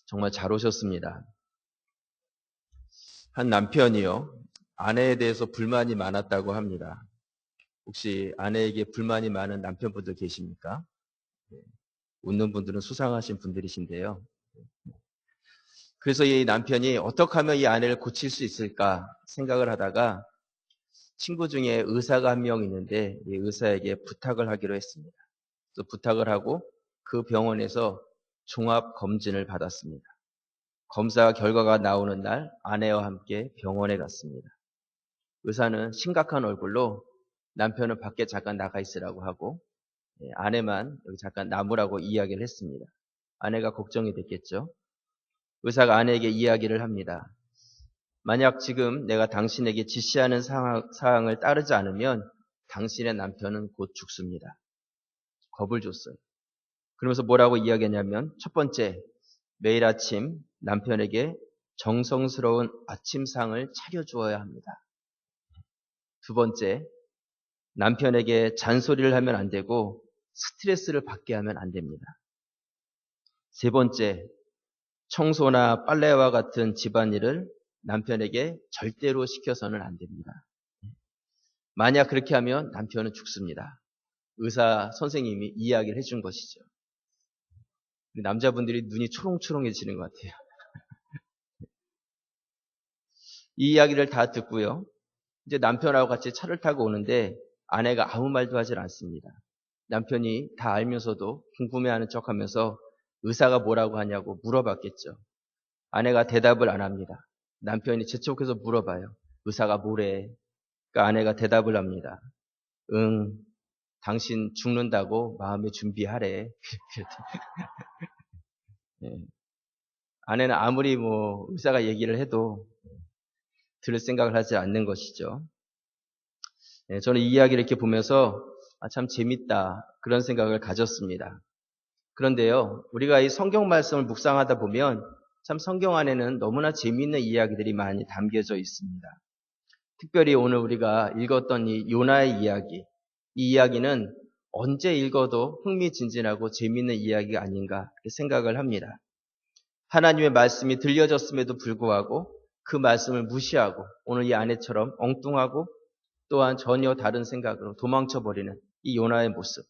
정말 잘 오셨습니다. 한 남편이요, 아내에 대해서 불만이 많았다고 합니다. 혹시 아내에게 불만이 많은 남편분들 계십니까? 웃는 분들은 수상하신 분들이신데요. 그래서 이 남편이 어떻게 하면 이 아내를 고칠 수 있을까 생각을 하다가 친구 중에 의사가 한 명 있는데 이 의사에게 부탁을 하기로 했습니다. 그래서 부탁을 하고 그 병원에서 종합검진을 받았습니다. 검사 결과가 나오는 날 아내와 함께 병원에 갔습니다. 의사는 심각한 얼굴로 남편은 밖에 잠깐 나가 있으라고 하고 아내만 여기 잠깐 남으라고 이야기를 했습니다. 아내가 걱정이 됐겠죠. 의사가 아내에게 이야기를 합니다. 만약 지금 내가 당신에게 지시하는 사항을 따르지 않으면 당신의 남편은 곧 죽습니다. 겁을 줬어요. 그러면서 뭐라고 이야기하냐면 첫 번째, 매일 아침 남편에게 정성스러운 아침상을 차려주어야 합니다. 두 번째, 남편에게 잔소리를 하면 안 되고 스트레스를 받게 하면 안 됩니다. 세 번째, 청소나 빨래와 같은 집안일을 남편에게 절대로 시켜서는 안 됩니다. 만약 그렇게 하면 남편은 죽습니다. 의사 선생님이 이야기를 해준 것이죠. 남자분들이 눈이 초롱초롱해지는 것 같아요. 이 이야기를 다 듣고요. 이제 남편하고 같이 차를 타고 오는데 아내가 아무 말도 하질 않습니다. 남편이 다 알면서도 궁금해하는 척하면서 의사가 뭐라고 하냐고 물어봤겠죠. 아내가 대답을 안 합니다. 남편이 재촉해서 물어봐요. 의사가 뭐래? 그러니까 아내가 대답을 합니다. 응, 당신 죽는다고 마음에 준비하래. 네. 아내는 아무리 의사가 얘기를 해도 들을 생각을 하지 않는 것이죠. 네, 저는 이 이야기를 이렇게 보면서 참 재밌다 그런 생각을 가졌습니다. 그런데요, 우리가 이 성경 말씀을 묵상하다 보면 참 성경 안에는 너무나 재미있는 이야기들이 많이 담겨져 있습니다. 특별히 오늘 우리가 읽었던 이 요나의 이야기, 이 이야기는 언제 읽어도 흥미진진하고 재미있는 이야기가 아닌가 생각을 합니다. 하나님의 말씀이 들려졌음에도 불구하고 그 말씀을 무시하고 오늘 이 아내처럼 엉뚱하고 또한 전혀 다른 생각으로 도망쳐버리는 이 요나의 모습.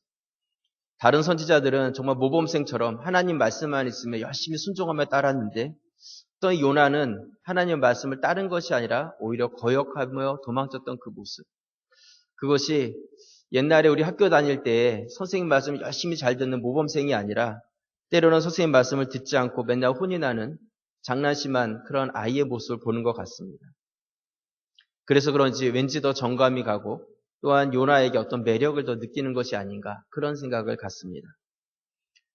다른 선지자들은 정말 모범생처럼 하나님 말씀만 있으면 열심히 순종하며 따랐는데 또 이 요나는 하나님의 말씀을 따른 것이 아니라 오히려 거역하며 도망쳤던 그 모습. 그것이 옛날에 우리 학교 다닐 때 선생님 말씀을 열심히 잘 듣는 모범생이 아니라 때로는 선생님 말씀을 듣지 않고 맨날 혼이 나는 장난심한 그런 아이의 모습을 보는 것 같습니다. 그래서 그런지 왠지 더 정감이 가고 또한 요나에게 어떤 매력을 더 느끼는 것이 아닌가 그런 생각을 갖습니다.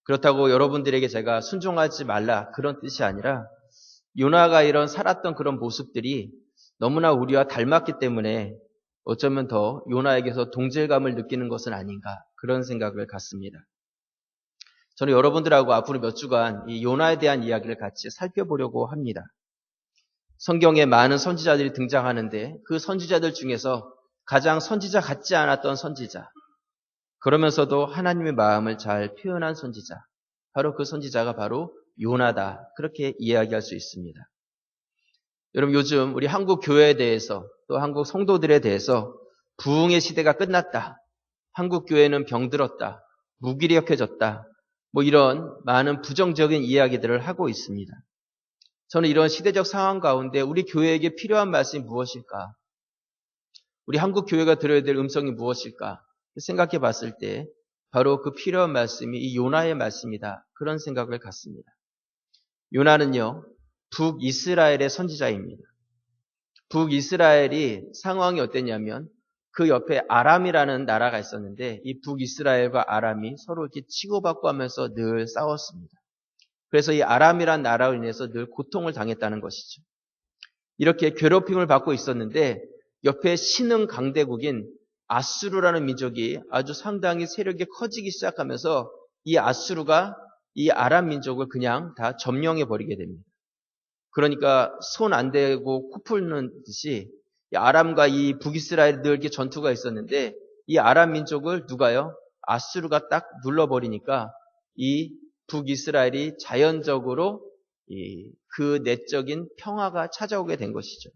그렇다고 여러분들에게 제가 순종하지 말라 그런 뜻이 아니라 요나가 이런 살았던 그런 모습들이 너무나 우리와 닮았기 때문에 어쩌면 더 요나에게서 동질감을 느끼는 것은 아닌가 그런 생각을 갖습니다. 저는 여러분들하고 앞으로 몇 주간 이 요나에 대한 이야기를 같이 살펴보려고 합니다. 성경에 많은 선지자들이 등장하는데 그 선지자들 중에서 가장 선지자 같지 않았던 선지자, 그러면서도 하나님의 마음을 잘 표현한 선지자, 바로 그 선지자가 바로 요나다. 그렇게 이야기할 수 있습니다. 여러분 요즘 우리 한국 교회에 대해서 또 한국 성도들에 대해서 부흥의 시대가 끝났다. 한국 교회는 병들었다. 무기력해졌다. 이런 많은 부정적인 이야기들을 하고 있습니다. 저는 이런 시대적 상황 가운데 우리 교회에게 필요한 말씀이 무엇일까? 우리 한국 교회가 들어야 될 음성이 무엇일까? 생각해 봤을 때 바로 그 필요한 말씀이 이 요나의 말씀이다. 그런 생각을 갖습니다. 요나는요, 북이스라엘의 선지자입니다. 북이스라엘이 상황이 어땠냐면 그 옆에 아람이라는 나라가 있었는데 이 북이스라엘과 아람이 서로 이렇게 치고받고 하면서 늘 싸웠습니다. 그래서 이 아람이라는 나라로 인해서 늘 고통을 당했다는 것이죠. 이렇게 괴롭힘을 받고 있었는데 옆에 신흥 강대국인 아수르라는 민족이 아주 상당히 세력이 커지기 시작하면서 이 아수르가 이 아람 민족을 그냥 다 점령해 버리게 됩니다. 그러니까 손 안 대고 코 풀는 듯이 이 아람과 이 북이스라엘이 늘 이렇게 전투가 있었는데 이 아람 민족을 누가요? 아수르가 딱 눌러버리니까 이 북이스라엘이 자연적으로 그 내적인 평화가 찾아오게 된 것이죠.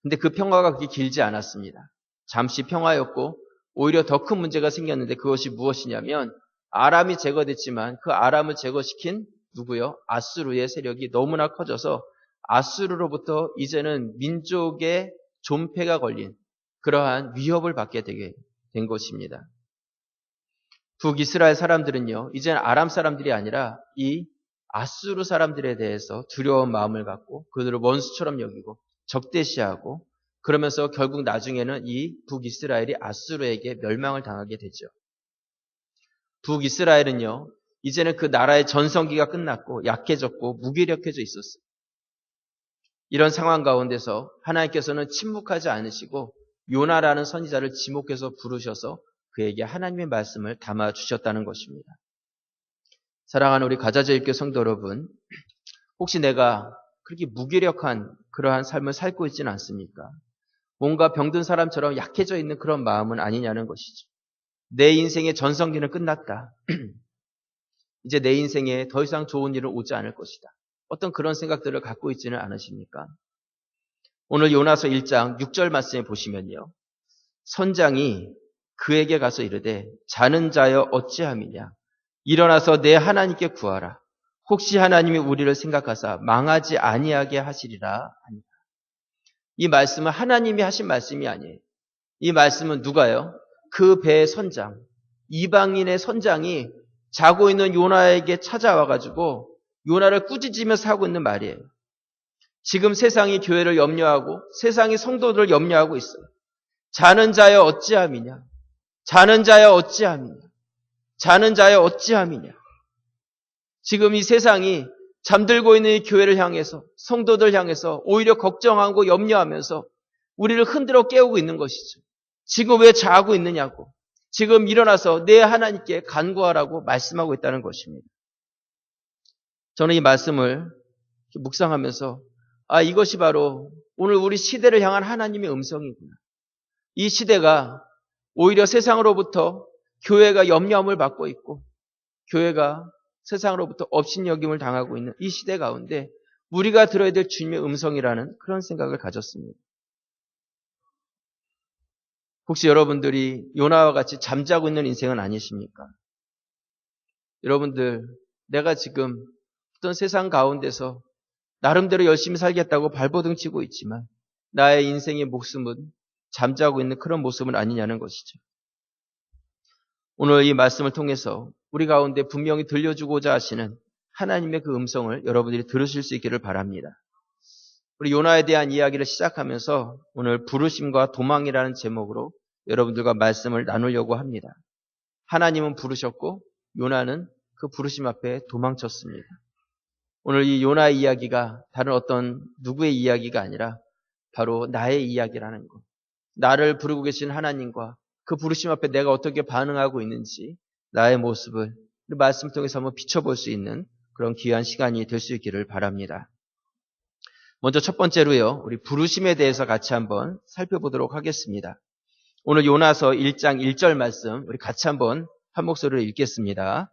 근데 그 평화가 그렇게 길지 않았습니다. 잠시 평화였고 오히려 더 큰 문제가 생겼는데 그것이 무엇이냐면 아람이 제거됐지만 그 아람을 제거시킨 누구요? 아수르의 세력이 너무나 커져서 아수르로부터 이제는 민족의 존폐가 걸린 그러한 위협을 받게 되게 된 것입니다. 북이스라엘 사람들은요, 이제는 아람 사람들이 아니라 이 아수르 사람들에 대해서 두려운 마음을 갖고 그들을 원수처럼 여기고 적대시하고 그러면서 결국 나중에는 이 북이스라엘이 아수르에게 멸망을 당하게 되죠. 북이스라엘은요, 이제는 그 나라의 전성기가 끝났고 약해졌고 무기력해져 있었어요. 이런 상황 가운데서 하나님께서는 침묵하지 않으시고 요나라는 선지자를 지목해서 부르셔서 그에게 하나님의 말씀을 담아주셨다는 것입니다. 사랑하는 우리 가자제일교 성도 여러분, 혹시 내가 그렇게 무기력한 그러한 삶을 살고 있지는 않습니까? 뭔가 병든 사람처럼 약해져 있는 그런 마음은 아니냐는 것이죠. 내 인생의 전성기는 끝났다. 이제 내 인생에 더 이상 좋은 일은 오지 않을 것이다. 어떤 그런 생각들을 갖고 있지는 않으십니까? 오늘 요나서 1장 6절 말씀에 보시면요. 선장이 그에게 가서 이르되 자는 자여 어찌함이냐. 일어나서 내 하나님께 구하라. 혹시 하나님이 우리를 생각하사 망하지 아니하게 하시리라 하니라. 이 말씀은 하나님이 하신 말씀이 아니에요. 이 말씀은 누가요? 그 배의 선장, 이방인의 선장이 자고 있는 요나에게 찾아와가지고 요나를 꾸짖으면서 하고 있는 말이에요. 지금 세상이 교회를 염려하고 세상이 성도들을 염려하고 있어요. 자는 자여 어찌함이냐. 자는 자여 어찌함이냐. 자는 자여 어찌함이냐. 지금 이 세상이 잠들고 있는 이 교회를 향해서 성도들 향해서 오히려 걱정하고 염려하면서 우리를 흔들어 깨우고 있는 것이죠. 지금 왜 자고 있느냐고. 지금 일어나서 내 하나님께 간구하라고 말씀하고 있다는 것입니다. 저는 이 말씀을 묵상하면서 이것이 바로 오늘 우리 시대를 향한 하나님의 음성이구나. 이 시대가 오히려 세상으로부터 교회가 염려함을 받고 있고 교회가 세상으로부터 업신여김을 당하고 있는 이 시대 가운데 우리가 들어야 될 주님의 음성이라는 그런 생각을 가졌습니다. 혹시 여러분들이 요나와 같이 잠자고 있는 인생은 아니십니까? 여러분들, 내가 지금 어떤 세상 가운데서 나름대로 열심히 살겠다고 발버둥 치고 있지만 나의 인생의 목숨은 잠자고 있는 그런 모습은 아니냐는 것이죠. 오늘 이 말씀을 통해서 우리 가운데 분명히 들려주고자 하시는 하나님의 그 음성을 여러분들이 들으실 수 있기를 바랍니다. 우리 요나에 대한 이야기를 시작하면서 오늘 부르심과 도망이라는 제목으로 여러분들과 말씀을 나누려고 합니다. 하나님은 부르셨고 요나는 그 부르심 앞에 도망쳤습니다. 오늘 이 요나의 이야기가 다른 어떤 누구의 이야기가 아니라 바로 나의 이야기라는 것. 나를 부르고 계신 하나님과 그 부르심 앞에 내가 어떻게 반응하고 있는지 나의 모습을 말씀 통해서 한번 비춰볼 수 있는 그런 귀한 시간이 될 수 있기를 바랍니다. 먼저 첫 번째로요. 우리 부르심에 대해서 같이 한번 살펴보도록 하겠습니다. 오늘 요나서 1장 1절 말씀 우리 같이 한번 한 목소리로 읽겠습니다.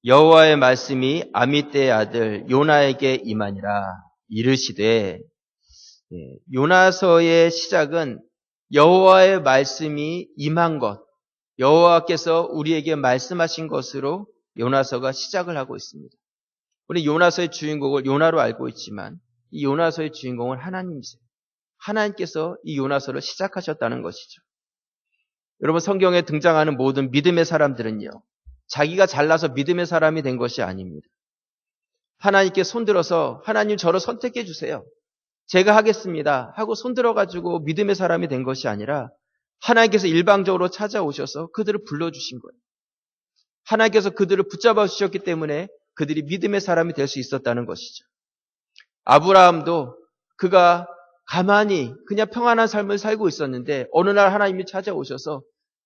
여호와의 말씀이 아미떼의 아들 요나에게 임하니라. 이르시되 요나서의 시작은 여호와의 말씀이 임한 것, 여호와께서 우리에게 말씀하신 것으로 요나서가 시작을 하고 있습니다. 우리 요나서의 주인공을 요나로 알고 있지만 이 요나서의 주인공은 하나님이세요. 하나님께서 이 요나서를 시작하셨다는 것이죠. 여러분 성경에 등장하는 모든 믿음의 사람들은요. 자기가 잘나서 믿음의 사람이 된 것이 아닙니다. 하나님께 손들어서 하나님 저를 선택해 주세요. 제가 하겠습니다 하고 손들어가지고 믿음의 사람이 된 것이 아니라 하나님께서 일방적으로 찾아오셔서 그들을 불러주신 거예요. 하나님께서 그들을 붙잡아 주셨기 때문에 그들이 믿음의 사람이 될 수 있었다는 것이죠. 아브라함도 그가 가만히 그냥 평안한 삶을 살고 있었는데 어느 날 하나님이 찾아오셔서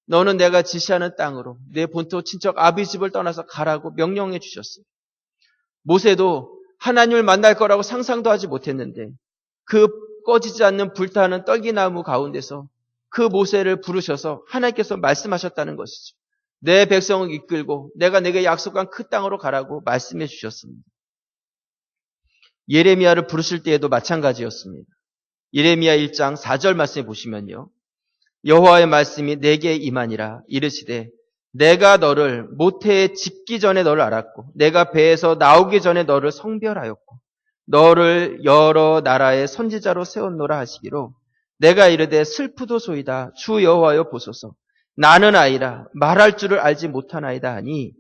너는 내가 지시하는 땅으로 내 본토 친척 아비 집을 떠나서 가라고 명령해 주셨어요. 모세도 하나님을 만날 거라고 상상도 하지 못했는데 그 꺼지지 않는 불타는 떨기나무 가운데서 그 모세를 부르셔서 하나님께서 말씀하셨다는 것이죠. 내 백성을 이끌고 내가 내게 약속한 그 땅으로 가라고 말씀해 주셨습니다. 예레미야를 부르실 때에도 마찬가지였습니다. 예레미야 1장 4절 말씀에 보시면요. 여호와의 말씀이 내게 임하니라. 이르시되 내가 너를 모태에 짓기 전에 너를 알았고 내가 배에서 나오기 전에 너를 성별하였고 너를 여러 나라의 선지자로 세웠노라 하시기로 내가 이르되 슬프도소이다. 주 여호와여 보소서. 나는 아이라 말할 줄을 알지 못하나이다 하니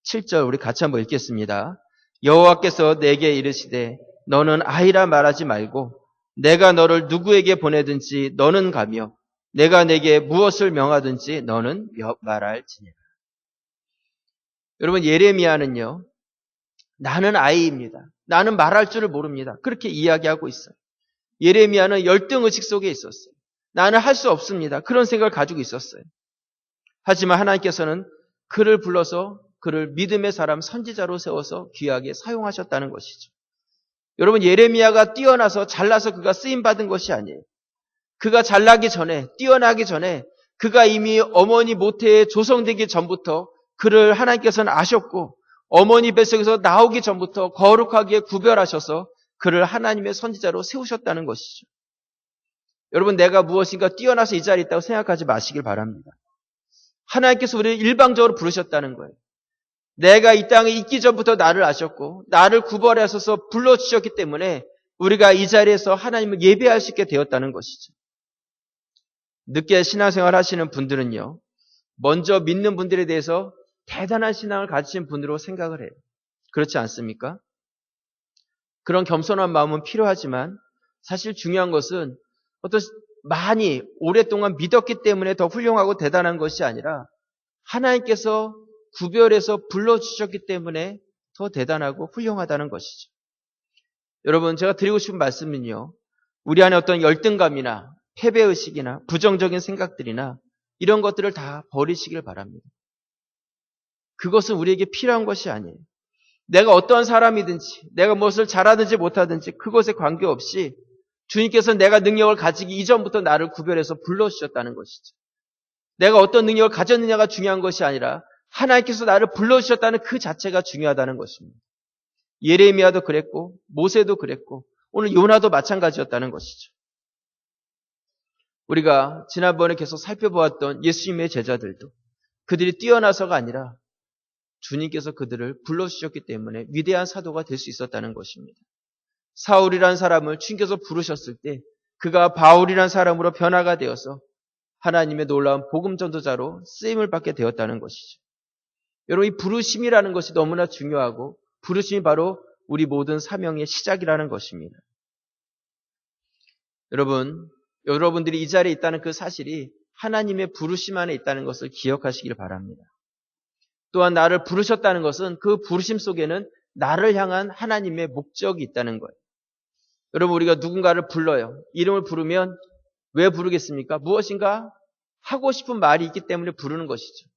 7절 우리 같이 한번 읽겠습니다. 여호와께서 내게 이르시되 너는 아이라 말하지 말고 내가 너를 누구에게 보내든지 너는 가며 내가 내게 무엇을 명하든지 너는 말할지니라. 여러분 예레미야는요. 나는 아이입니다. 나는 말할 줄을 모릅니다. 그렇게 이야기하고 있어요. 예레미야는 열등의식 속에 있었어요. 나는 할 수 없습니다. 그런 생각을 가지고 있었어요. 하지만 하나님께서는 그를 불러서 그를 믿음의 사람 선지자로 세워서 귀하게 사용하셨다는 것이죠. 여러분 예레미야가 뛰어나서 잘나서 그가 쓰임받은 것이 아니에요. 그가 잘나기 전에 뛰어나기 전에 그가 이미 어머니 모태에 조성되기 전부터 그를 하나님께서는 아셨고 어머니 뱃속에서 나오기 전부터 거룩하게 구별하셔서 그를 하나님의 선지자로 세우셨다는 것이죠. 여러분, 내가 무엇인가 뛰어나서 이 자리에 있다고 생각하지 마시길 바랍니다. 하나님께서 우리를 일방적으로 부르셨다는 거예요. 내가 이 땅에 있기 전부터 나를 아셨고 나를 구별하셔서 불러주셨기 때문에 우리가 이 자리에서 하나님을 예배할 수 있게 되었다는 것이죠. 늦게 신앙생활 하시는 분들은요, 먼저 믿는 분들에 대해서 대단한 신앙을 가지신 분으로 생각을 해요. 그렇지 않습니까? 그런 겸손한 마음은 필요하지만 사실 중요한 것은 어떤 많이 오랫동안 믿었기 때문에 더 훌륭하고 대단한 것이 아니라 하나님께서 구별해서 불러주셨기 때문에 더 대단하고 훌륭하다는 것이죠. 여러분, 제가 드리고 싶은 말씀은요, 우리 안에 어떤 열등감이나 패배의식이나 부정적인 생각들이나 이런 것들을 다 버리시길 바랍니다. 그것은 우리에게 필요한 것이 아니에요. 내가 어떤 사람이든지 내가 무엇을 잘하든지 못하든지 그것에 관계없이 주님께서 내가 능력을 가지기 이전부터 나를 구별해서 불러주셨다는 것이죠. 내가 어떤 능력을 가졌느냐가 중요한 것이 아니라 하나님께서 나를 불러주셨다는 그 자체가 중요하다는 것입니다. 예레미야도 그랬고 모세도 그랬고 오늘 요나도 마찬가지였다는 것이죠. 우리가 지난번에 계속 살펴보았던 예수님의 제자들도 그들이 뛰어나서가 아니라 주님께서 그들을 불러주셨기 때문에 위대한 사도가 될 수 있었다는 것입니다. 사울이라는 사람을 주님께서 부르셨을 때 그가 바울이라는 사람으로 변화가 되어서 하나님의 놀라운 복음 전도자로 쓰임을 받게 되었다는 것이죠. 여러분, 이 부르심이라는 것이 너무나 중요하고 부르심이 바로 우리 모든 사명의 시작이라는 것입니다. 여러분들이 이 자리에 있다는 그 사실이 하나님의 부르심 안에 있다는 것을 기억하시길 바랍니다. 또한 나를 부르셨다는 것은 그 부르심 속에는 나를 향한 하나님의 목적이 있다는 거예요. 여러분, 우리가 누군가를 불러요. 이름을 부르면 왜 부르겠습니까? 무엇인가 하고 싶은 말이 있기 때문에 부르는 것이죠.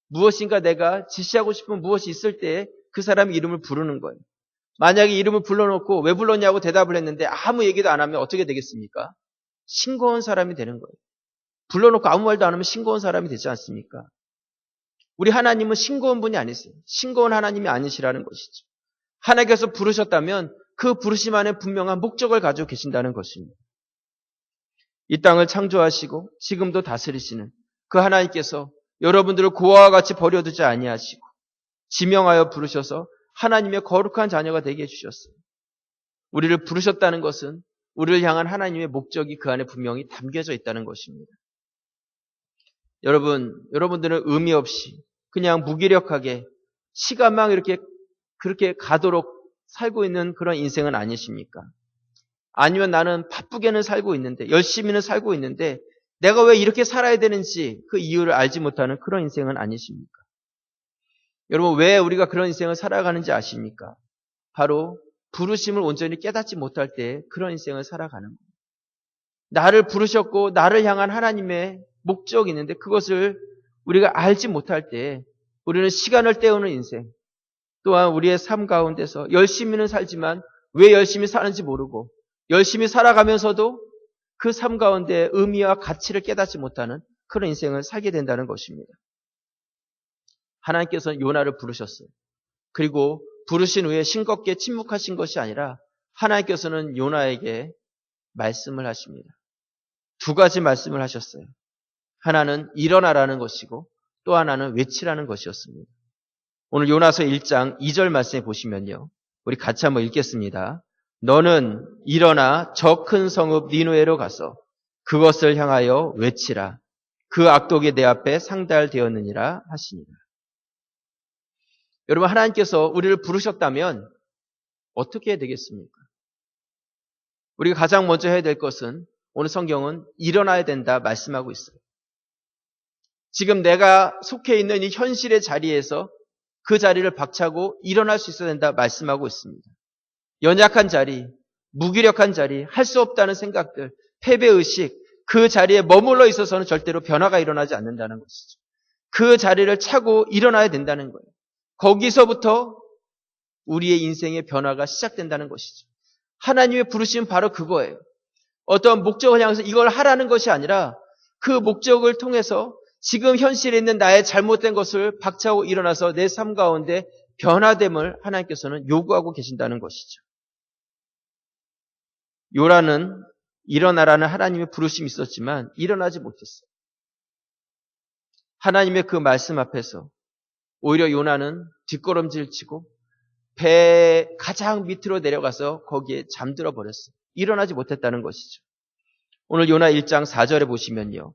무엇인가 내가 지시하고 싶은 무엇이 있을 때 그 사람의 이름을 부르는 거예요. 만약에 이름을 불러놓고 왜 불렀냐고 대답을 했는데 아무 얘기도 안 하면 어떻게 되겠습니까? 싱거운 사람이 되는 거예요. 불러놓고 아무 말도 안 하면 싱거운 사람이 되지 않습니까? 우리 하나님은 싱거운 분이 아니세요. 싱거운 하나님이 아니시라는 것이죠. 하나님께서 부르셨다면 그 부르심 안에 분명한 목적을 가지고 계신다는 것입니다. 이 땅을 창조하시고 지금도 다스리시는 그 하나님께서 여러분들을 고아와 같이 버려두지 아니하시고 지명하여 부르셔서 하나님의 거룩한 자녀가 되게 해주셨어요. 우리를 부르셨다는 것은 우리를 향한 하나님의 목적이 그 안에 분명히 담겨져 있다는 것입니다. 여러분들은 의미 없이 그냥 무기력하게 시간만 그렇게 가도록 살고 있는 그런 인생은 아니십니까? 아니면 나는 바쁘게는 살고 있는데, 열심히는 살고 있는데 내가 왜 이렇게 살아야 되는지 그 이유를 알지 못하는 그런 인생은 아니십니까? 여러분, 왜 우리가 그런 인생을 살아가는지 아십니까? 바로 부르심을 온전히 깨닫지 못할 때 그런 인생을 살아가는 거예요. 나를 부르셨고 나를 향한 하나님의 목적이 있는데 그것을 우리가 알지 못할 때 우리는 시간을 때우는 인생, 또한 우리의 삶 가운데서 열심히는 살지만 왜 열심히 사는지 모르고 열심히 살아가면서도 그 삶 가운데 의미와 가치를 깨닫지 못하는 그런 인생을 살게 된다는 것입니다. 하나님께서는 요나를 부르셨어요. 그리고 부르신 후에 싱겁게 침묵하신 것이 아니라 하나님께서는 요나에게 말씀을 하십니다. 두 가지 말씀을 하셨어요. 하나는 일어나라는 것이고 또 하나는 외치라는 것이었습니다. 오늘 요나서 1장 2절 말씀에 보시면요. 우리 같이 한번 읽겠습니다. 너는 일어나 저 큰 성읍 니느웨로 가서 그것을 향하여 외치라. 그 악독이 내 앞에 상달되었느니라 하시니라. 여러분, 하나님께서 우리를 부르셨다면 어떻게 해야 되겠습니까? 우리가 가장 먼저 해야 될 것은 오늘 성경은 일어나야 된다 말씀하고 있어요. 지금 내가 속해 있는 이 현실의 자리에서 그 자리를 박차고 일어날 수 있어야 된다 말씀하고 있습니다. 연약한 자리, 무기력한 자리, 할 수 없다는 생각들, 패배의식, 그 자리에 머물러 있어서는 절대로 변화가 일어나지 않는다는 것이죠. 그 자리를 차고 일어나야 된다는 거예요. 거기서부터 우리의 인생의 변화가 시작된다는 것이죠. 하나님의 부르심은 바로 그거예요. 어떤 목적을 향해서 이걸 하라는 것이 아니라 그 목적을 통해서 지금 현실에 있는 나의 잘못된 것을 박차고 일어나서 내 삶 가운데 변화됨을 하나님께서는 요구하고 계신다는 것이죠. 요나는 일어나라는 하나님의 부르심이 있었지만 일어나지 못했어요. 하나님의 그 말씀 앞에서 오히려 요나는 뒷걸음질 치고 배 가장 밑으로 내려가서 거기에 잠들어 버렸어요. 일어나지 못했다는 것이죠. 오늘 요나 1장 4절에 보시면요.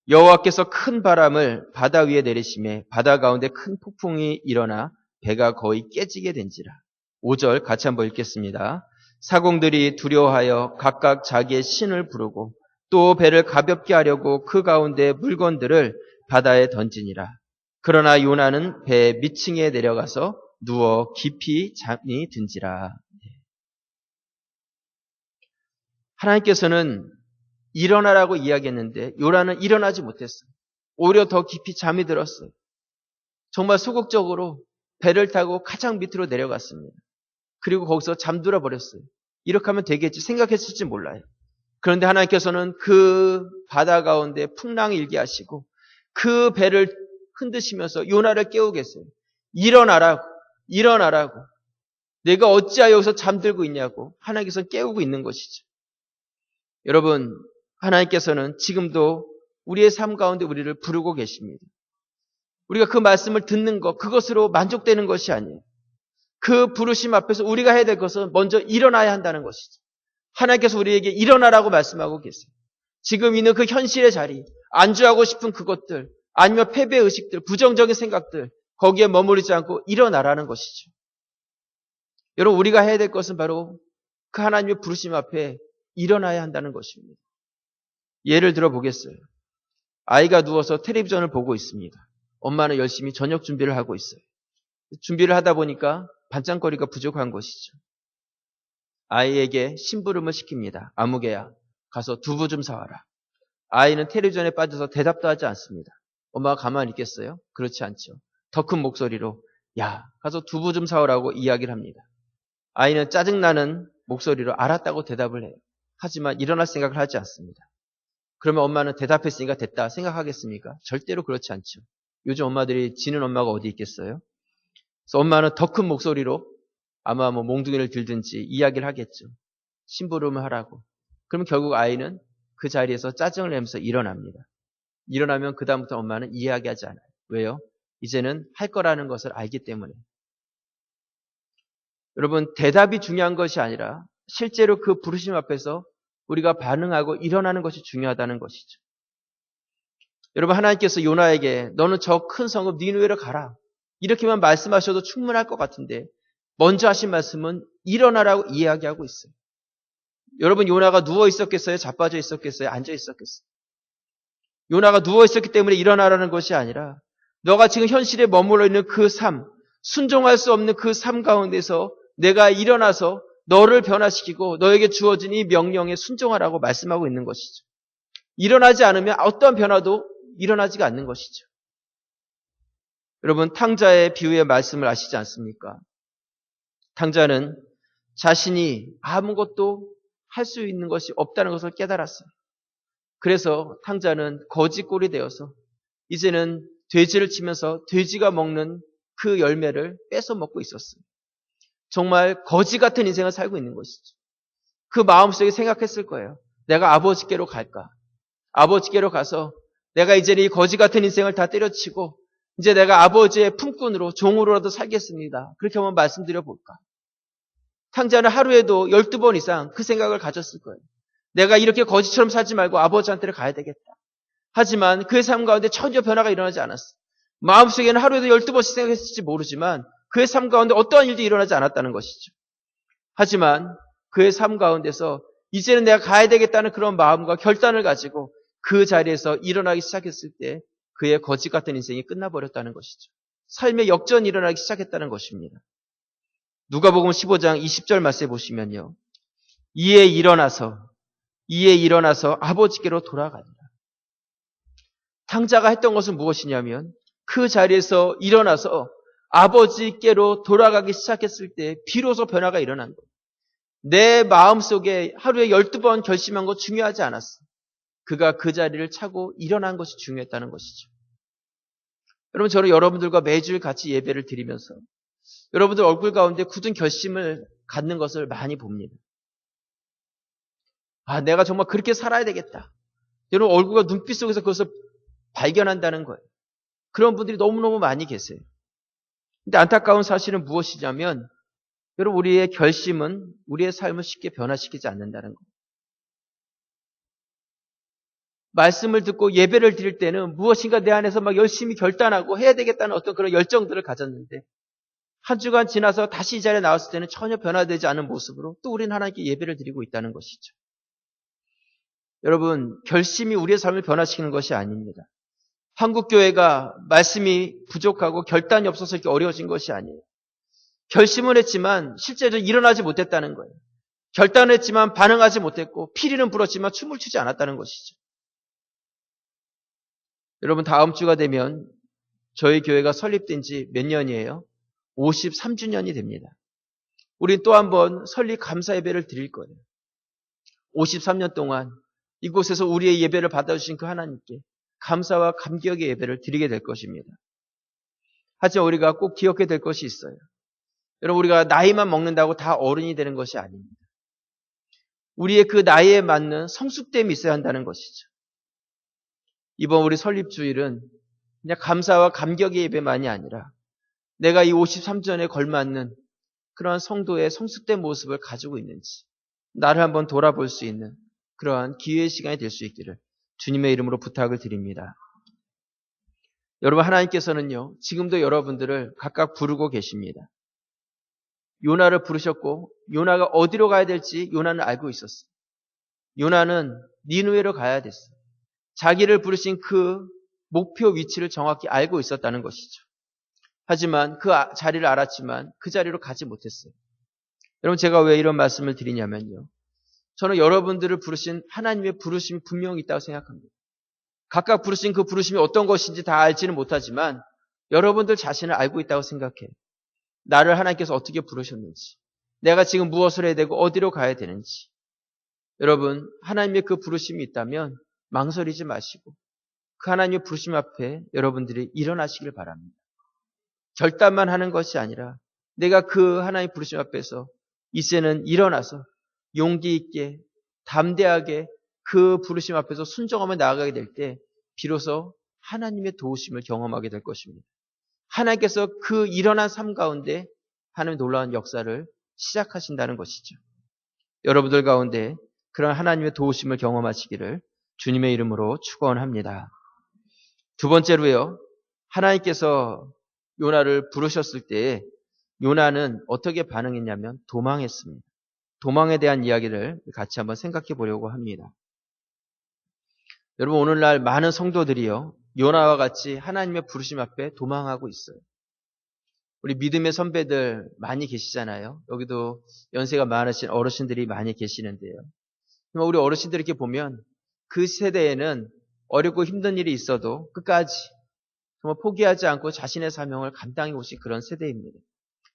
여호와께서 큰 바람을 바다 위에 내리심에 바다 가운데 큰 폭풍이 일어나 배가 거의 깨지게 된지라. 5절 같이 한번 읽겠습니다. 사공들이 두려워하여 각각 자기의 신을 부르고 또 배를 가볍게 하려고 그 가운데 물건들을 바다에 던지니라. 그러나 요나는 배 밑층에 내려가서 누워 깊이 잠이 든지라. 하나님께서는 일어나라고 이야기했는데 요나는 일어나지 못했어요. 오히려 더 깊이 잠이 들었어요. 정말 소극적으로 배를 타고 가장 밑으로 내려갔습니다. 그리고 거기서 잠들어 버렸어요. 이렇게 하면 되겠지 생각했을지 몰라요. 그런데 하나님께서는 그 바다 가운데 풍랑이 일게 하시고 그 배를 흔드시면서 요나를 깨우겠어요. 일어나라고. 내가 어찌하여 여기서 잠들고 있냐고 하나님께서는 깨우고 있는 것이죠. 여러분, 하나님께서는 지금도 우리의 삶 가운데 우리를 부르고 계십니다. 우리가 그 말씀을 듣는 것, 그것으로 만족되는 것이 아니에요. 그 부르심 앞에서 우리가 해야 될 것은 먼저 일어나야 한다는 것이죠. 하나님께서 우리에게 일어나라고 말씀하고 계세요. 지금 있는 그 현실의 자리, 안주하고 싶은 그것들, 아니면 패배의식들, 부정적인 생각들, 거기에 머무르지 않고 일어나라는 것이죠. 여러분, 우리가 해야 될 것은 바로 그 하나님의 부르심 앞에 일어나야 한다는 것입니다. 예를 들어 보겠어요. 아이가 누워서 텔레비전을 보고 있습니다. 엄마는 열심히 저녁 준비를 하고 있어요. 준비를 하다 보니까 반찬거리가 부족한 것이죠. 아이에게 심부름을 시킵니다. 아무개야, 가서 두부 좀 사와라. 아이는 텔레비전에 빠져서 대답도 하지 않습니다. 엄마가 가만히 있겠어요? 그렇지 않죠. 더 큰 목소리로 야, 가서 두부 좀 사오라고 이야기를 합니다. 아이는 짜증나는 목소리로 알았다고 대답을 해요. 하지만 일어날 생각을 하지 않습니다. 그러면 엄마는 대답했으니까 됐다 생각하겠습니까? 절대로 그렇지 않죠. 요즘 엄마들이 지는 엄마가 어디 있겠어요? 그래서 엄마는 더 큰 목소리로 아마 몽둥이를 들든지 이야기를 하겠죠. 심부름을 하라고. 그러면 결국 아이는 그 자리에서 짜증을 내면서 일어납니다. 일어나면 그 다음부터 엄마는 이야기하지 않아요. 왜요? 이제는 할 거라는 것을 알기 때문에. 여러분, 대답이 중요한 것이 아니라 실제로 그 부르심 앞에서 우리가 반응하고 일어나는 것이 중요하다는 것이죠. 여러분, 하나님께서 요나에게 너는 저 큰 성읍 니느웨로 가라. 이렇게만 말씀하셔도 충분할 것 같은데 먼저 하신 말씀은 일어나라고 이야기하고 있어요. 여러분, 요나가 누워 있었겠어요? 자빠져 있었겠어요? 앉아 있었겠어요? 요나가 누워 있었기 때문에 일어나라는 것이 아니라 너가 지금 현실에 머물러 있는 그 삶, 순종할 수 없는 그 삶 가운데서 내가 일어나서 너를 변화시키고 너에게 주어진 이 명령에 순종하라고 말씀하고 있는 것이죠. 일어나지 않으면 어떠한 변화도 일어나지가 않는 것이죠. 여러분, 탕자의 비유의 말씀을 아시지 않습니까? 탕자는 자신이 아무것도 할 수 있는 것이 없다는 것을 깨달았어요. 그래서 탕자는 거지꼴이 되어서 이제는 돼지를 치면서 돼지가 먹는 그 열매를 뺏어 먹고 있었어요. 정말 거지 같은 인생을 살고 있는 것이죠. 그 마음속에 생각했을 거예요. 내가 아버지께로 갈까? 아버지께로 가서 내가 이제는 이 거지 같은 인생을 다 때려치고 이제 내가 아버지의 품꾼으로 종으로라도 살겠습니다. 그렇게 한번 말씀드려 볼까? 탕자는 하루에도 12번 이상 그 생각을 가졌을 거예요. 내가 이렇게 거지처럼 살지 말고 아버지한테를 가야 되겠다. 하지만 그의 삶 가운데 전혀 변화가 일어나지 않았어요. 마음속에는 하루에도 12번씩 생각했을지 모르지만 그의 삶 가운데 어떠한 일도 일어나지 않았다는 것이죠. 하지만 그의 삶 가운데서 이제는 내가 가야 되겠다는 그런 마음과 결단을 가지고 그 자리에서 일어나기 시작했을 때 그의 거지 같은 인생이 끝나버렸다는 것이죠. 삶의 역전이 일어나기 시작했다는 것입니다. 누가복음 15장 20절 말씀해 보시면요. 이에 일어나서 아버지께로 돌아가니라. 탕자가 했던 것은 무엇이냐면 그 자리에서 일어나서 아버지께로 돌아가기 시작했을 때 비로소 변화가 일어난 거예요. 내 마음속에 하루에 12번 결심한 거 중요하지 않았어. 그가 그 자리를 차고 일어난 것이 중요했다는 것이죠. 여러분, 저는 여러분들과 매주일 같이 예배를 드리면서 여러분들 얼굴 가운데 굳은 결심을 갖는 것을 많이 봅니다. 내가 정말 그렇게 살아야 되겠다. 여러분 얼굴과 눈빛 속에서 그것을 발견한다는 거예요. 그런 분들이 너무너무 많이 계세요. 근데 안타까운 사실은 무엇이냐면 여러분 우리의 결심은 우리의 삶을 쉽게 변화시키지 않는다는 거예요. 말씀을 듣고 예배를 드릴 때는 무엇인가 내 안에서 막 열심히 결단하고 해야 되겠다는 어떤 그런 열정들을 가졌는데 한 주간 지나서 다시 이 자리에 나왔을 때는 전혀 변화되지 않은 모습으로 또 우리는 하나님께 예배를 드리고 있다는 것이죠. 여러분 결심이 우리의 삶을 변화시키는 것이 아닙니다. 한국교회가 말씀이 부족하고 결단이 없어서 이렇게 어려워진 것이 아니에요. 결심을 했지만 실제로 일어나지 못했다는 거예요. 결단을 했지만 반응하지 못했고 피리는 불었지만 춤을 추지 않았다는 것이죠. 여러분 다음 주가 되면 저희 교회가 설립된 지 몇 년이에요? 53주년이 됩니다. 우린 또 한 번 설립 감사 예배를 드릴 거예요. 53년 동안 이곳에서 우리의 예배를 받아주신 그 하나님께 감사와 감격의 예배를 드리게 될 것입니다. 하지만 우리가 꼭 기억해야 될 것이 있어요. 여러분 우리가 나이만 먹는다고 다 어른이 되는 것이 아닙니다. 우리의 그 나이에 맞는 성숙됨이 있어야 한다는 것이죠. 이번 우리 설립주일은 그냥 감사와 감격의 예배만이 아니라 내가 이 53전에 걸맞는 그러한 성도의 성숙된 모습을 가지고 있는지 나를 한번 돌아볼 수 있는 그러한 기회의 시간이 될 수 있기를 주님의 이름으로 부탁을 드립니다. 여러분 하나님께서는요 지금도 여러분들을 각각 부르고 계십니다. 요나를 부르셨고 요나가 어디로 가야 될지 요나는 알고 있었어요. 요나는 니느웨로 가야 됐어요. 자기를 부르신 그 목표 위치를 정확히 알고 있었다는 것이죠. 하지만 그 자리를 알았지만 그 자리로 가지 못했어요. 여러분 제가 왜 이런 말씀을 드리냐면요. 저는 여러분들을 부르신 하나님의 부르심이 분명히 있다고 생각합니다. 각각 부르신 그 부르심이 어떤 것인지 다 알지는 못하지만 여러분들 자신을 알고 있다고 생각해요. 나를 하나님께서 어떻게 부르셨는지, 내가 지금 무엇을 해야 되고 어디로 가야 되는지. 여러분 하나님의 그 부르심이 있다면 망설이지 마시고 그 하나님의 부르심 앞에 여러분들이 일어나시길 바랍니다. 결단만 하는 것이 아니라 내가 그 하나님의 부르심 앞에서 이제는 일어나서 용기 있게 담대하게 그 부르심 앞에서 순종하며 나아가게 될 때 비로소 하나님의 도우심을 경험하게 될 것입니다. 하나님께서 그 일어난 삶 가운데 하나님의 놀라운 역사를 시작하신다는 것이죠. 여러분들 가운데 그런 하나님의 도우심을 경험하시기를 주님의 이름으로 축원합니다. 두 번째로요. 하나님께서 요나를 부르셨을 때 요나는 어떻게 반응했냐면 도망했습니다. 도망에 대한 이야기를 같이 한번 생각해 보려고 합니다. 여러분 오늘날 많은 성도들이요. 요나와 같이 하나님의 부르심 앞에 도망하고 있어요. 우리 믿음의 선배들 많이 계시잖아요. 여기도 연세가 많으신 어르신들이 많이 계시는데요. 우리 어르신들 이렇게 보면 그 세대에는 어렵고 힘든 일이 있어도 끝까지 정말 포기하지 않고 자신의 사명을 감당해 오신 그런 세대입니다.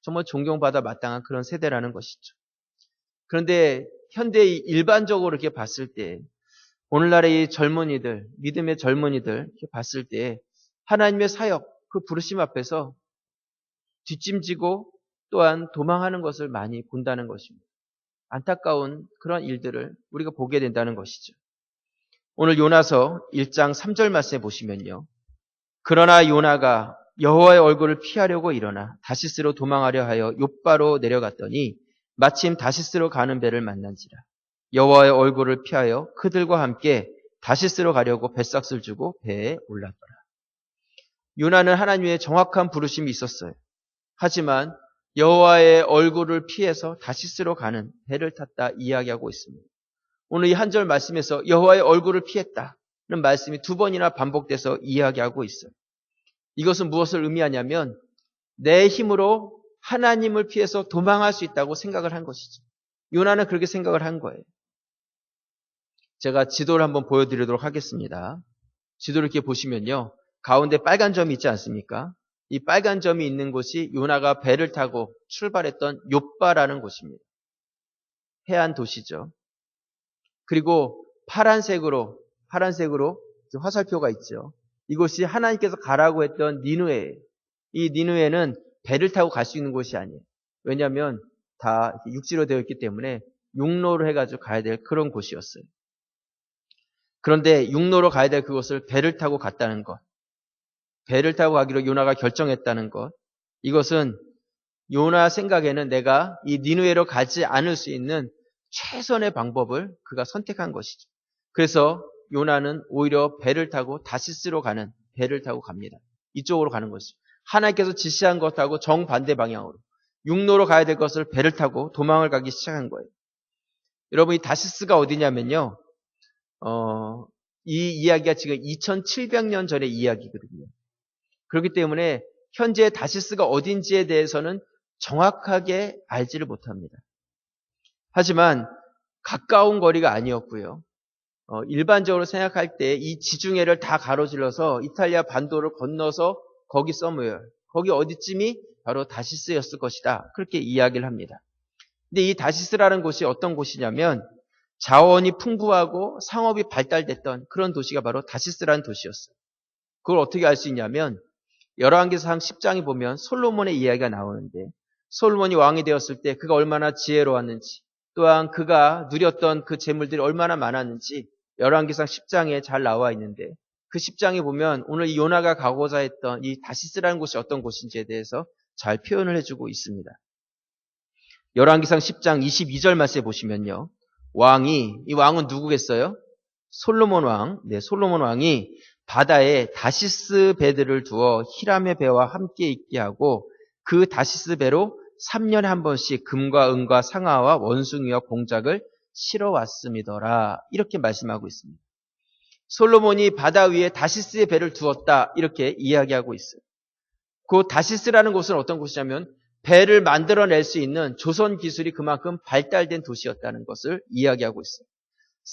정말 존경받아 마땅한 그런 세대라는 것이죠. 그런데 현대 일반적으로 이렇게 봤을 때 오늘날의 이 젊은이들, 믿음의 젊은이들 이렇게 봤을 때 하나님의 사역, 그 부르심 앞에서 뒷짐지고 또한 도망하는 것을 많이 본다는 것입니다. 안타까운 그런 일들을 우리가 보게 된다는 것이죠. 오늘 요나서 1장 3절 말씀에 보시면요. 그러나 요나가 여호와의 얼굴을 피하려고 일어나 다시스로 도망하려 하여 욥바로 내려갔더니 마침 다시스로 가는 배를 만난지라. 여호와의 얼굴을 피하여 그들과 함께 다시스로 가려고 뱃삭을 주고 배에 올랐더라. 요나는 하나님의 정확한 부르심이 있었어요. 하지만 여호와의 얼굴을 피해서 다시스로 가는 배를 탔다 이야기하고 있습니다. 오늘 이 한 절 말씀에서 여호와의 얼굴을 피했다는 말씀이 두 번이나 반복돼서 이야기하고 있어요. 이것은 무엇을 의미하냐면 내 힘으로 하나님을 피해서 도망할 수 있다고 생각을 한 것이죠. 요나는 그렇게 생각을 한 거예요. 제가 지도를 한번 보여드리도록 하겠습니다. 지도를 이렇게 보시면요. 가운데 빨간 점이 있지 않습니까? 이 빨간 점이 있는 곳이 요나가 배를 타고 출발했던 욥바라는 곳입니다. 해안 도시죠. 그리고 파란색으로 화살표가 있죠. 이곳이 하나님께서 가라고 했던 니느웨예요. 이 니느웨는 배를 타고 갈 수 있는 곳이 아니에요. 왜냐하면 다 육지로 되어 있기 때문에 육로를 해가지고 가야 될 그런 곳이었어요. 그런데 육로로 가야 될 그곳을 배를 타고 갔다는 것, 배를 타고 가기로 요나가 결정했다는 것, 이것은 요나 생각에는 내가 이 니느웨로 가지 않을 수 있는 최선의 방법을 그가 선택한 것이죠. 그래서 요나는 오히려 배를 타고 다시스로 가는 배를 타고 갑니다. 이쪽으로 가는 것이죠. 하나님께서 지시한 것하고 정반대 방향으로 육로로 가야 될 것을 배를 타고 도망을 가기 시작한 거예요. 여러분, 이 다시스가 어디냐면요. 이 이야기가 지금 2700년 전의 이야기거든요. 그렇기 때문에 현재 다시스가 어딘지에 대해서는 정확하게 알지를 못합니다. 하지만 가까운 거리가 아니었고요. 일반적으로 생각할 때 이 지중해를 다 가로질러서 이탈리아 반도를 건너서 거기 서무엘, 거기 어디쯤이 바로 다시스였을 것이다. 그렇게 이야기를 합니다. 근데 이 다시스라는 곳이 어떤 곳이냐면 자원이 풍부하고 상업이 발달됐던 그런 도시가 바로 다시스라는 도시였어요. 그걸 어떻게 알 수 있냐면 열왕기상 10장에 보면 솔로몬의 이야기가 나오는데 솔로몬이 왕이 되었을 때 그가 얼마나 지혜로웠는지 또한 그가 누렸던 그 재물들이 얼마나 많았는지 열왕기상 10장에 잘 나와 있는데 그 10장에 보면 오늘 이 요나가 가고자 했던 이 다시스라는 곳이 어떤 곳인지에 대해서 잘 표현을 해주고 있습니다. 열왕기상 10장 22절 말씀에 보시면요. 이 왕은 누구겠어요? 솔로몬 왕. 네, 솔로몬 왕이 바다에 다시스 배들을 두어 히람의 배와 함께 있게 하고 그 다시스 배로 3년에 한 번씩 금과 은과 상아와 원숭이와 공작을 실어 왔음이더라. 이렇게 말씀하고 있습니다. 솔로몬이 바다 위에 다시스의 배를 두었다. 이렇게 이야기하고 있어요. 그 다시스라는 곳은 어떤 곳이냐면 배를 만들어낼 수 있는 조선 기술이 그만큼 발달된 도시였다는 것을 이야기하고 있어요.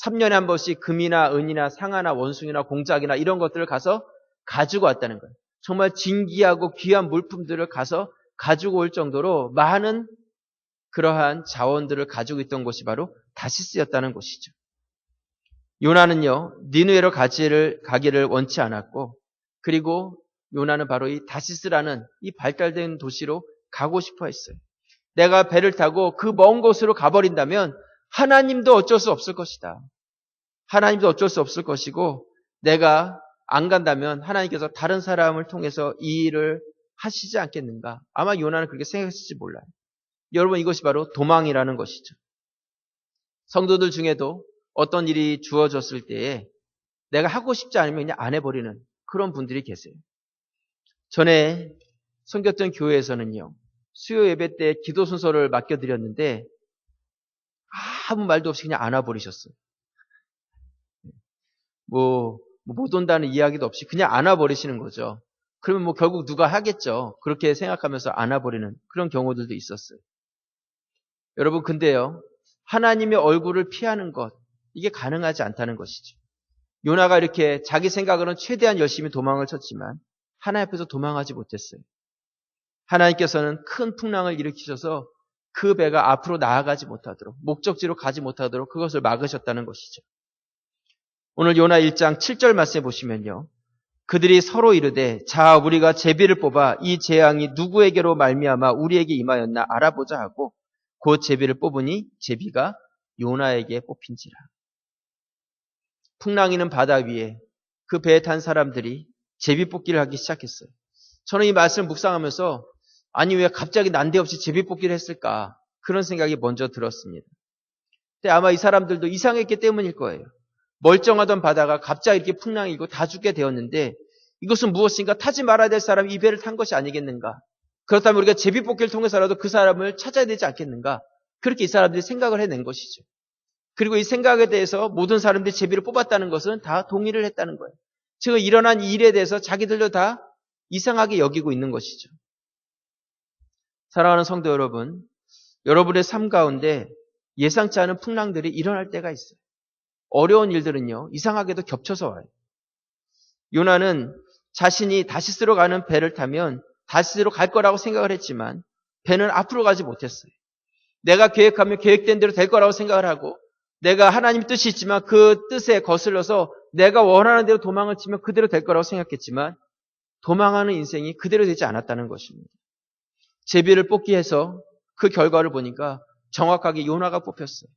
3년에 한 번씩 금이나 은이나 상아나 원숭이나 공작이나 이런 것들을 가서 가지고 왔다는 거예요. 정말 진귀하고 귀한 물품들을 가서 가지고 올 정도로 많은 그러한 자원들을 가지고 있던 곳이 바로 다시스였다는 곳이죠. 요나는요, 니느웨로 가기를 원치 않았고, 그리고 요나는 바로 이 다시스라는 이 발달된 도시로 가고 싶어 했어요. 내가 배를 타고 그 먼 곳으로 가버린다면 하나님도 어쩔 수 없을 것이다. 하나님도 어쩔 수 없을 것이고 내가 안 간다면 하나님께서 다른 사람을 통해서 이 일을 하시지 않겠는가. 아마 요나는 그렇게 생각했을지 몰라요. 여러분, 이것이 바로 도망이라는 것이죠. 성도들 중에도 어떤 일이 주어졌을 때에 내가 하고 싶지 않으면 그냥 안 해버리는 그런 분들이 계세요. 전에 섬겼던 교회에서는요. 수요 예배 때 기도 순서를 맡겨드렸는데 아무 말도 없이 그냥 안아버리셨어요. 못 온다는 이야기도 없이 그냥 안아버리시는 거죠. 그러면 결국 누가 하겠죠. 그렇게 생각하면서 안아버리는 그런 경우들도 있었어요. 여러분, 근데요. 하나님의 얼굴을 피하는 것, 이게 가능하지 않다는 것이죠. 요나가 이렇게 자기 생각으로는 최대한 열심히 도망을 쳤지만 하나님 앞에서 도망하지 못했어요. 하나님께서는 큰 풍랑을 일으키셔서 그 배가 앞으로 나아가지 못하도록, 목적지로 가지 못하도록 그것을 막으셨다는 것이죠. 오늘 요나 1장 7절 말씀해 보시면요. 그들이 서로 이르되 자 우리가 제비를 뽑아 이 재앙이 누구에게로 말미암아 우리에게 임하였나 알아보자 하고 곧 제비를 뽑으니 제비가 요나에게 뽑힌지라. 풍랑이는 바다 위에 그 배에 탄 사람들이 제비 뽑기를 하기 시작했어요. 저는 이 말씀을 묵상하면서 아니 왜 갑자기 난데없이 제비 뽑기를 했을까 그런 생각이 먼저 들었습니다. 근데 아마 이 사람들도 이상했기 때문일 거예요. 멀쩡하던 바다가 갑자기 이렇게 풍랑이 일고 다 죽게 되었는데 이것은 무엇인가? 타지 말아야 될 사람이 이 배를 탄 것이 아니겠는가? 그렇다면 우리가 제비뽑기를 통해서라도 그 사람을 찾아야 되지 않겠는가? 그렇게 이 사람들이 생각을 해낸 것이죠. 그리고 이 생각에 대해서 모든 사람들이 제비를 뽑았다는 것은 다 동의를 했다는 거예요. 즉 일어난 이 일에 대해서 자기들도 다 이상하게 여기고 있는 것이죠. 사랑하는 성도 여러분, 여러분의 삶 가운데 예상치 않은 풍랑들이 일어날 때가 있어요. 어려운 일들은요, 이상하게도 겹쳐서 와요. 요나는 자신이 다시스로 가는 배를 타면 다시스로 갈 거라고 생각을 했지만 배는 앞으로 가지 못했어요. 내가 계획하면 계획된 대로 될 거라고 생각을 하고 내가 하나님 뜻이 있지만 그 뜻에 거슬러서 내가 원하는 대로 도망을 치면 그대로 될 거라고 생각했지만 도망하는 인생이 그대로 되지 않았다는 것입니다. 제비를 뽑기 해서 그 결과를 보니까 정확하게 요나가 뽑혔어요.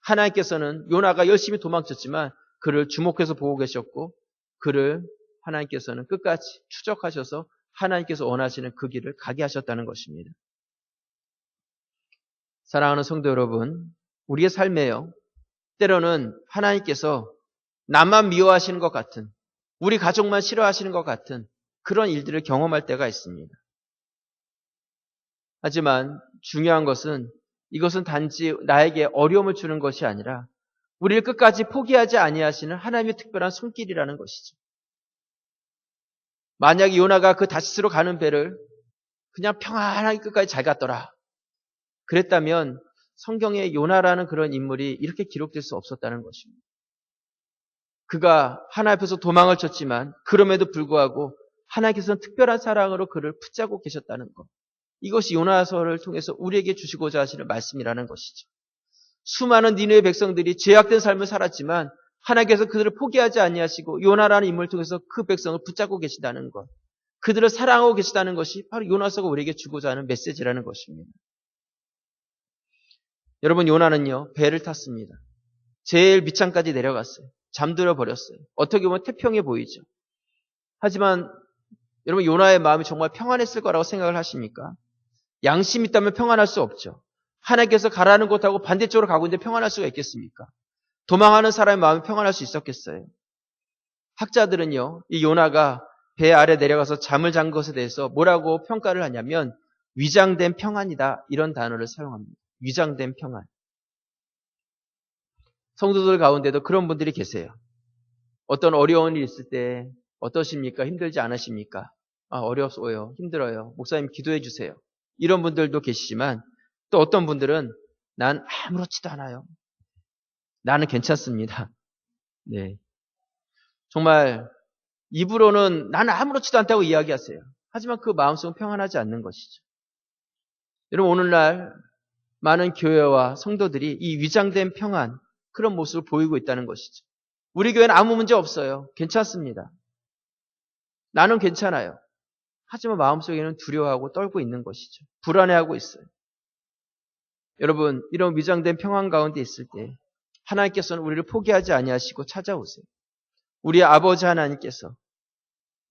하나님께서는 요나가 열심히 도망쳤지만 그를 주목해서 보고 계셨고 그를 하나님께서는 끝까지 추적하셔서 하나님께서 원하시는 그 길을 가게 하셨다는 것입니다. 사랑하는 성도 여러분, 우리의 삶에요. 때로는 하나님께서 나만 미워하시는 것 같은, 우리 가족만 싫어하시는 것 같은 그런 일들을 경험할 때가 있습니다. 하지만 중요한 것은 이것은 단지 나에게 어려움을 주는 것이 아니라 우리를 끝까지 포기하지 아니하시는 하나님의 특별한 손길이라는 것이죠. 만약 요나가 그 다시스로 가는 배를 그냥 평안하게 끝까지 잘 갔더라. 그랬다면 성경에 요나라는 그런 인물이 이렇게 기록될 수 없었다는 것입니다. 그가 하나님 앞에서 도망을 쳤지만 그럼에도 불구하고 하나님께서는 특별한 사랑으로 그를 붙잡고 계셨다는 것. 이것이 요나서를 통해서 우리에게 주시고자 하시는 말씀이라는 것이죠. 수많은 니느웨 백성들이 죄악된 삶을 살았지만 하나님께서 그들을 포기하지 아니하시고 요나라는 인물을 통해서 그 백성을 붙잡고 계시다는 것. 그들을 사랑하고 계시다는 것이 바로 요나서가 우리에게 주고자 하는 메시지라는 것입니다. 여러분, 요나는요, 배를 탔습니다. 제일 밑창까지 내려갔어요. 잠들어 버렸어요. 어떻게 보면 태평해 보이죠. 하지만 여러분, 요나의 마음이 정말 평안했을 거라고 생각을 하십니까? 양심이 있다면 평안할 수 없죠. 하나님께서 가라는 곳하고 반대쪽으로 가고 있는데 평안할 수가 있겠습니까? 도망하는 사람의 마음이 평안할 수 있었겠어요? 학자들은요, 이 요나가 배 아래 내려가서 잠을 잔 것에 대해서 뭐라고 평가를 하냐면 위장된 평안이다, 이런 단어를 사용합니다. 위장된 평안. 성도들 가운데도 그런 분들이 계세요. 어떤 어려운 일이 있을 때 어떠십니까? 힘들지 않으십니까? 어려워요. 힘들어요. 목사님 기도해 주세요. 이런 분들도 계시지만 또 어떤 분들은 난 아무렇지도 않아요. 나는 괜찮습니다. 네. 정말 입으로는 나는 아무렇지도 않다고 이야기하세요. 하지만 그 마음속은 평안하지 않는 것이죠. 여러분, 오늘날 많은 교회와 성도들이 이 위장된 평안, 그런 모습을 보이고 있다는 것이죠. 우리 교회는 아무 문제 없어요. 괜찮습니다. 나는 괜찮아요. 하지만 마음속에는 두려워하고 떨고 있는 것이죠. 불안해하고 있어요. 여러분, 이런 위장된 평안 가운데 있을 때 하나님께서는 우리를 포기하지 아니하시고 찾아오세요. 우리 아버지 하나님께서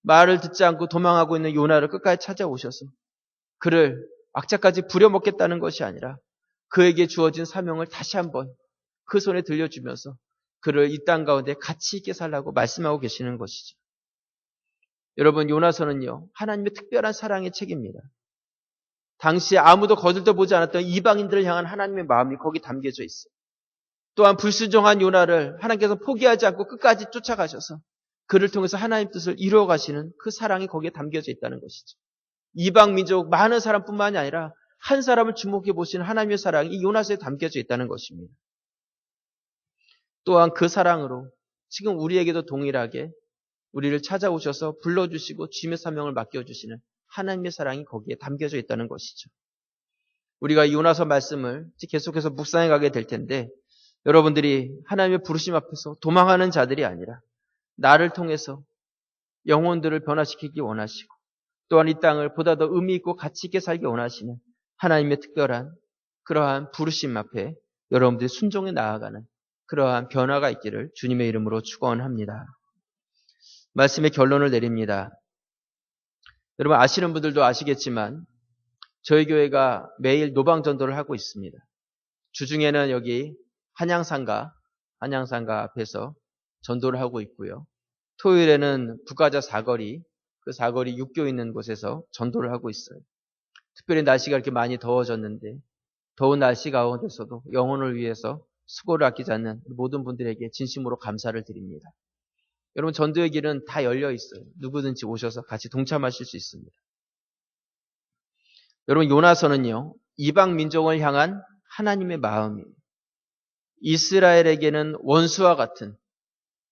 말을 듣지 않고 도망하고 있는 요나를 끝까지 찾아오셔서 그를 악착까지 부려먹겠다는 것이 아니라 그에게 주어진 사명을 다시 한번 그 손에 들려주면서 그를 이 땅 가운데 가치 있게 살라고 말씀하고 계시는 것이죠. 여러분, 요나서는요, 하나님의 특별한 사랑의 책입니다. 당시에 아무도 거들떠 보지 않았던 이방인들을 향한 하나님의 마음이 거기 담겨져 있어요. 또한 불순종한 요나를 하나님께서 포기하지 않고 끝까지 쫓아가셔서 그를 통해서 하나님 뜻을 이루어 가시는 그 사랑이 거기에 담겨져 있다는 것이죠. 이방 민족 많은 사람뿐만이 아니라 한 사람을 주목해 보시는 하나님의 사랑이 이 요나서에 담겨져 있다는 것입니다. 또한 그 사랑으로 지금 우리에게도 동일하게 우리를 찾아오셔서 불러주시고 주님의 사명을 맡겨주시는 하나님의 사랑이 거기에 담겨져 있다는 것이죠. 우리가 요나서 말씀을 계속해서 묵상해 가게 될 텐데 여러분들이 하나님의 부르심 앞에서 도망하는 자들이 아니라 나를 통해서 영혼들을 변화시키기 원하시고 또한 이 땅을 보다 더 의미 있고 가치 있게 살기 원하시는 하나님의 특별한 그러한 부르심 앞에 여러분들이 순종해 나아가는 그러한 변화가 있기를 주님의 이름으로 축원합니다. 말씀의 결론을 내립니다. 여러분 아시는 분들도 아시겠지만 저희 교회가 매일 노방전도를 하고 있습니다. 주중에는 여기 한양상가 앞에서 전도를 하고 있고요. 토요일에는 북가자 사거리, 그 사거리 육교 있는 곳에서 전도를 하고 있어요. 특별히 날씨가 이렇게 많이 더워졌는데 더운 날씨 가운데서도 영혼을 위해서 수고를 아끼지 않는 모든 분들에게 진심으로 감사를 드립니다. 여러분 전도의 길은 다 열려 있어요. 누구든지 오셔서 같이 동참하실 수 있습니다. 여러분 요나서는요. 이방 민족을 향한 하나님의 마음이에요. 이스라엘에게는 원수와 같은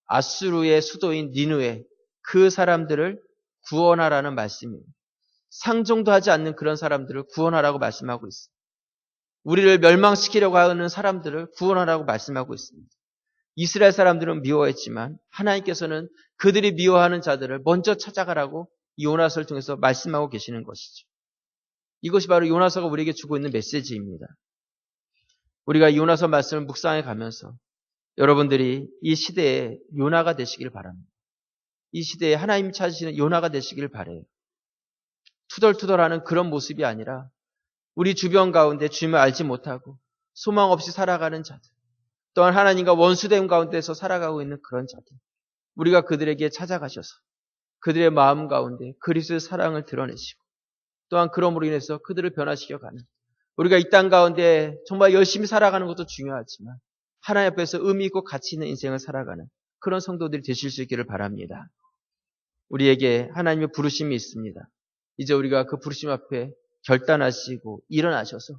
아수르의 수도인 니느웨 그 사람들을 구원하라는 말씀이에요. 상종도 하지 않는 그런 사람들을 구원하라고 말씀하고 있어요. 우리를 멸망시키려고 하는 사람들을 구원하라고 말씀하고 있습니다. 이스라엘 사람들은 미워했지만 하나님께서는 그들이 미워하는 자들을 먼저 찾아가라고 이 요나서를 통해서 말씀하고 계시는 것이죠. 이것이 바로 요나서가 우리에게 주고 있는 메시지입니다. 우리가 요나서 말씀을 묵상해 가면서 여러분들이 이 시대에 요나가 되시길 바랍니다. 이 시대에 하나님이 찾으시는 요나가 되시길 바라요. 투덜투덜하는 그런 모습이 아니라 우리 주변 가운데 주님을 알지 못하고 소망 없이 살아가는 자들, 또한 하나님과 원수됨 가운데서 살아가고 있는 그런 자들, 우리가 그들에게 찾아가셔서 그들의 마음 가운데 그리스도의 사랑을 드러내시고 또한 그럼으로 인해서 그들을 변화시켜가는, 우리가 이 땅 가운데 정말 열심히 살아가는 것도 중요하지만 하나님 앞에서 의미 있고 가치 있는 인생을 살아가는 그런 성도들이 되실 수 있기를 바랍니다. 우리에게 하나님의 부르심이 있습니다. 이제 우리가 그 부르심 앞에 결단하시고 일어나셔서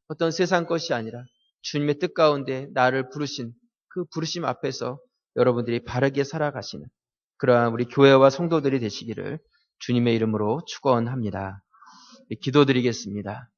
어떤 세상 것이 아니라 주님의 뜻 가운데 나를 부르신 그 부르심 앞에서 여러분들이 바르게 살아가시는 그러한 우리 교회와 성도들이 되시기를 주님의 이름으로 축원합니다. 기도드리겠습니다.